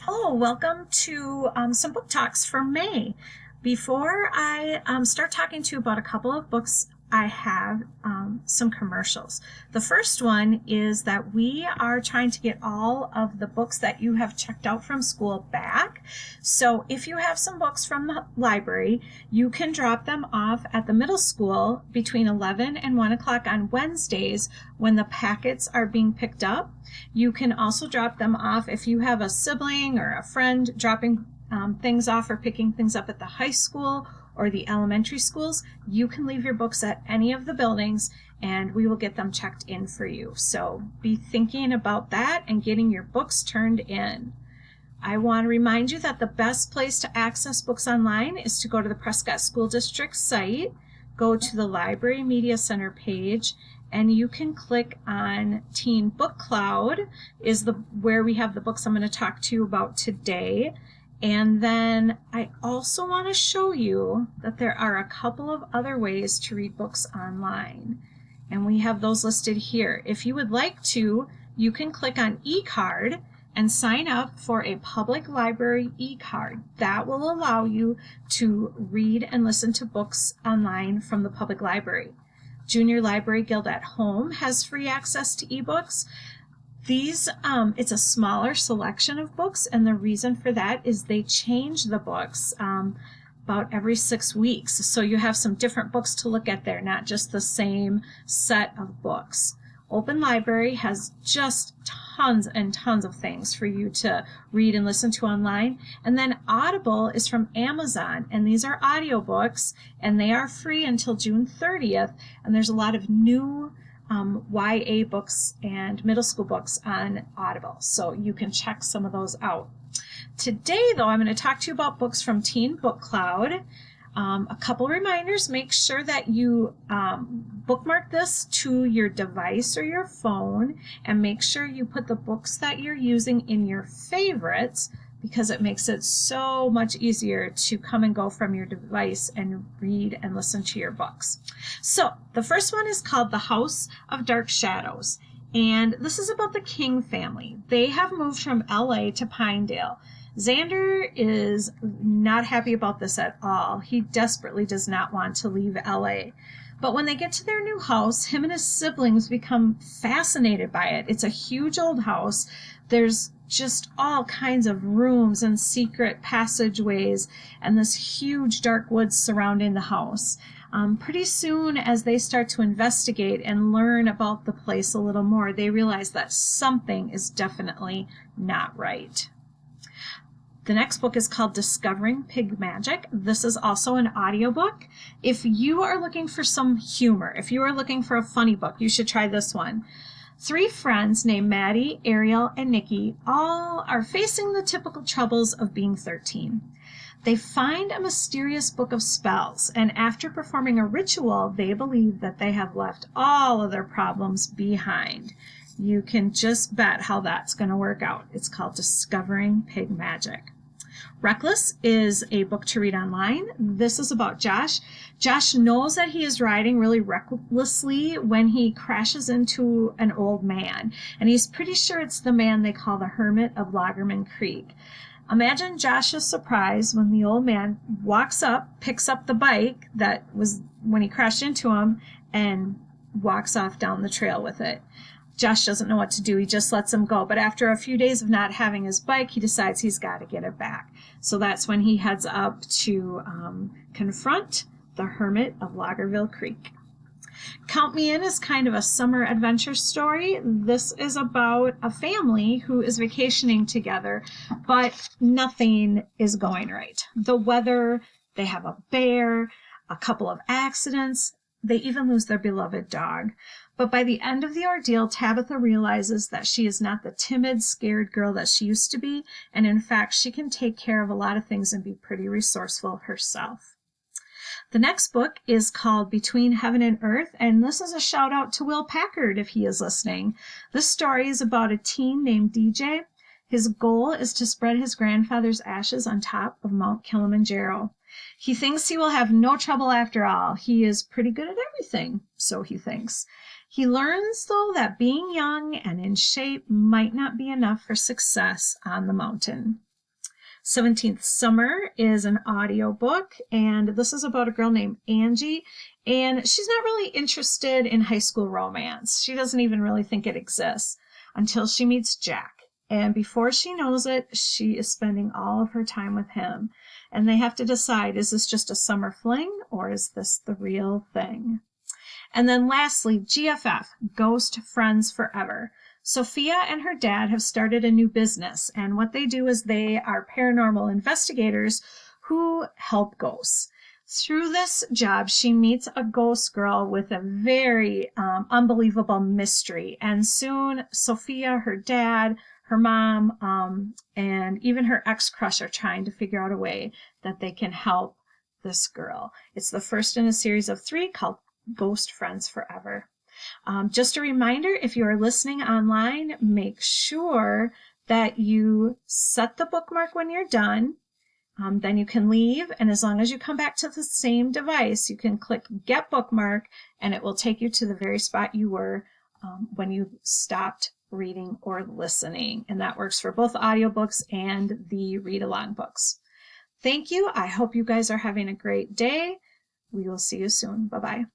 Hello, welcome to some book talks for May. Before I start talking to you about a couple of books, I have some commercials. The first one is that we are trying to get all of the books that you have checked out from school back. So if you have some books from the library, you can drop them off at the middle school between 11 and 1 o'clock on Wednesdays when the packets are being picked up. You can also drop them off if you have a sibling or a friend dropping things off or picking things up at the high school or the elementary schools. You can leave your books at any of the buildings and we will get them checked in for you. So be thinking about that and getting your books turned in. I want to remind you that the best place to access books online is to go to the Prescott School District site, go to the Library Media Center page, and you can click on Teen Book Cloud is where we have the books I'm going to talk to you about today. And then I also want to show you that there are a couple of other ways to read books online. And we have those listed here. If you would like to, you can click on eCard and sign up for a public library eCard. That will allow you to read and listen to books online from the public library. Junior Library Guild at Home has free access to ebooks. These, it's a smaller selection of books, and the reason for that is they change the books about every 6 weeks. So you have some different books to look at there, not just the same set of books. Open Library has just tons and tons of things for you to read and listen to online. And then Audible is from Amazon, and these are audiobooks, and they are free until June 30th. And there's a lot of new YA books and middle school books on Audible, so you can check some of those out. Today, though, I'm going to talk to you about books from Teen Book Cloud. A couple reminders: make sure that you bookmark this to your device or your phone, and make sure you put the books that you're using in your favorites, because it makes it so much easier to come and go from your device and read and listen to your books. So the first one is called The House of Dark Shadows, and this is about the King family. They have moved from LA to Pinedale. Xander is not happy about this at all. He desperately does not want to leave LA. But when they get to their new house, him and his siblings become fascinated by it. It's a huge old house. There's just all kinds of rooms and secret passageways and this huge dark woods surrounding the house. Pretty soon, as they start to investigate and learn about the place a little more, they realize that something is definitely not right. The next book is called Discovering Pig Magic. This is also an audiobook. If you are looking for some humor, if you are looking for a funny book, you should try this one. Three friends named Maddie, Ariel, and Nikki all are facing the typical troubles of being 13. They find a mysterious book of spells, and after performing a ritual, they believe that they have left all of their problems behind. You can just bet how that's going to work out. It's called Discovering Pig Magic. Reckless is a book to read online. This is about Josh. Josh knows that he is riding really recklessly when he crashes into an old man, and he's pretty sure it's the man they call the Hermit of Loggerman Creek. Imagine Josh's surprise when the old man walks up, picks up the bike that was when he crashed into him, and walks off down the trail with it. Josh doesn't know what to do. He just lets him go. But after a few days of not having his bike, he decides he's got to get it back. So that's when he heads up to confront the Hermit of Loggerville Creek. Count Me In is kind of a summer adventure story. This is about a family who is vacationing together, but nothing is going right. The weather, they have a bear, a couple of accidents. They even lose their beloved dog. But by the end of the ordeal, Tabitha realizes that she is not the timid, scared girl that she used to be, and in fact, she can take care of a lot of things and be pretty resourceful herself. The next book is called Between Heaven and Earth, and this is a shout out to Will Packard if he is listening. This story is about a teen named DJ. His goal is to spread his grandfather's ashes on top of Mount Kilimanjaro. He thinks he will have no trouble after all. He is pretty good at everything, so he thinks. He learns, though, that being young and in shape might not be enough for success on the mountain. 17th Summer is an audiobook, and this is about a girl named Angie, and she's not really interested in high school romance. She doesn't even really think it exists until she meets Jack. And before she knows it, she is spending all of her time with him. And they have to decide, is this just a summer fling or is this the real thing? And then lastly, GFF, Ghost Friends Forever. Sophia and her dad have started a new business, and what they do is they are paranormal investigators who help ghosts. Through this job, she meets a ghost girl with a very unbelievable mystery, and soon Sophia, her dad, her mom, and even her ex-crush are trying to figure out a way that they can help this girl. It's the first in a series of 3 called Ghost Friends Forever. Just a reminder, if you are listening online, make sure that you set the bookmark when you're done. Then you can leave, and as long as you come back to the same device, you can click Get Bookmark, and it will take you to the very spot you were when you stopped reading or listening. And that works for both audiobooks and the read-along books. Thank you. I hope you guys are having a great day. We will see you soon. Bye-bye.